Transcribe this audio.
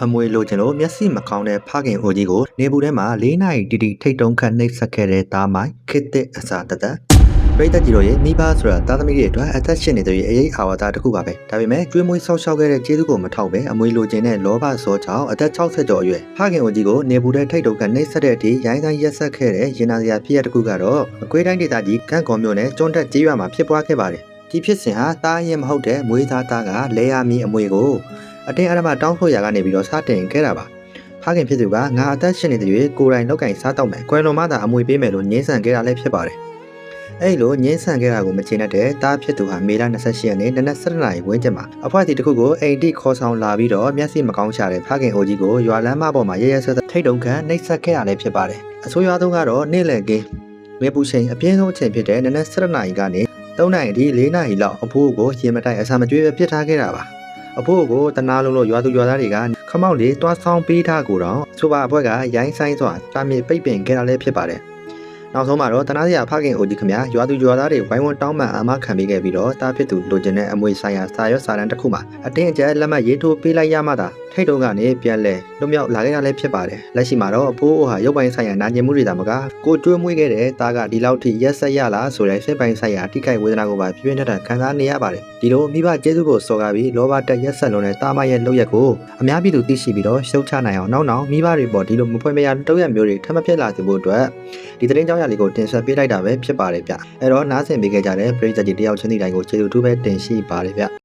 အမွေလိုချင်လို့မျက်စိမကောင်းတဲ့ဖခင်အိုကြီးကိုနေပူထဲမှာ၄နာရီတီတီထိတ်တုံးခတ်နှိပ်စက်ခဲ့တဲ့သားမိုင်ခေတ်သစ်အစာတသက်ပရိသတ်ကြီးတို့ရဲ့မိဘဆိုတာသားသမီးတွေအတွက်အသက်ရှင်နေတဲ့အေးအာဝါဒတစ်ခုပါပဲဒါပေမဲ့ကျွေးမွေးဆောက်ရှောက်ခဲ့တဲ့ကျေးဇူးကိုမထောက်ပဲအမွေလိုချင်တဲ့လောဘစောကြောင့်အသက်60ကျော်အရွယ်ဖခင်အိုကြီးကိုနေပူထဲထိတ်တုံးခတ်နှိပ်စက်တဲ့အထိရိုင်းဆိုင်ရက်ဆက်ခဲ့တဲ့ရင်နာစရာဖြစ်ရတစ်ခုကတော့အကွေးတိုင်းဒေသကြီးကန့်ကော်မြို့နယ်ကျွန်းတက်ကျေးရွာမှာဖြစ်ပွားခဲ့ပါတယ်ဒီဖြစ်စဉ်ဟာတားရင်မဟုတ်တဲ့မွေးသားသားကလဲရမီအမွေကိုအတင်းအဓမ္မတောင်းဆိုရာကနေပြီးတော့စတင်ခဲ့တာပါဖခင်ဖြစ်သူကငါအသက်ရှင်နေတဲ့ရွေးကိုယ်တိုင်လောက်ကင်စားတော့မယ်ကွယ်လွန်မှသာအမွေပေးမယ်လို့ညှင်းဆန်ခဲ့တာလည်းဖြစ်ပါတယ်အဲ့လိုညှင်းဆန်ခဲ့တာကိုမချေနဲ့တဲ့တားဖြစ်သူဟာမေလ28ရက်နေ့နနက်7:00နာရီဝန်းကျင်မှာအဖွဲ့အစည်းတစ်ခုကိုအိမ်တိခေါ်ဆောင်လာပြီးတော့မျက်စိမကောင်းရှာတဲ့ဖခင်အိုကြီးကိုရွာလမ်းမပေါ်မှာရဲရဲဆက်ဆက်ထိတ်တုံခန့်နှိပ်စက်ခဲ့တာလည်းဖြစ်ပါတယ်အဆိုးရွားဆုံးကတော့နေ့လည်ကင်းမေပူချိန်အပြင်းဆုံးအချိန်ဖြစ်တဲ့နနက်7:00နာရီကနေ3နာရီအထိ4နာရီလောက်အဖိုးကိုရင်မတိုင်အစာမကျွေးပဲပစ်ထားခဲ့တာပါအဖိုးကိုတနာလုံးလို့ရွာသူရွာသားတွေကခမောက်လေးတွားဆောင်ပေးထားကိုတော့ဆိုပါအဖွဲ့ကရိုင်းဆိုင်စွာတာမြစ်ပိတ်ပင်ခဲ့တာလည်းဖြစ်ပါတယ်နောက်ဆုံးမှာတော့တနာစရာဖခင်အိုကြီးခမရွာသူရွာသားတွေဝိုင်းဝန်းတောင်းပန်အာမခံပေးခဲ့ပြီးတော့တားဖြစ်သူလိုချင်တဲ့အမွေဆိုင်ရာစာရွက်စာတမ်းတစ်ခုမှာအတင်းအကျပ်လက်မှတ်ရေးထိုးပေးလိုက်ရမှသာထိတ်တုံးကနေပြန်လဲလွတ်မြောက်လာခဲ့တာလည်းဖြစ်ပါတယ်လက်ရှိမှာတော့အဖိုးအိုဟာရုပ်ပိုင်းဆိုင်ရာနာကျင်မှုတွေသာမကကိုကျွေးမွေးခဲ့တဲ့တားကဒီလောက်ထိရက်ဆက်ရလားဆိုတဲ့စိတ်ပိုင်းဆိုင်ရာထိခိုက်ဝေဒနာကိုပါပြင်းပြထန်ခံစားနေရပါတယ်ဒီလိုမိဘကျေးဇူးကိုစော်ကားပြီးလောဘတက်ရက်ဆက်လုံးတဲ့တားမရဲ့လုပ်ရက်ကိုအများပြည်သူသိရှိပြီးတော့ရှုတ်ချနိုင်အောင်နောက်မိဘတွေပေါ်ဒီလိုမဖွင့်မရတုံးရမျိုးတွေထပ်မဖြစ်လာစေဖို့အတွက်ဒီသတင်းကြောင်းရာလေးကိုတင်ဆက်ပေးလိုက်တာပဲဖြစ်ပါတယ်ဗျအဲ့တော့နားဆင်ပေးခဲ့ကြတဲ့ပရိသတ်ကြီးတယောက်ချင်းစီတိုင်းကိုကျေးဇူးတူပဲတင်ရှိပါတယ်ဗျ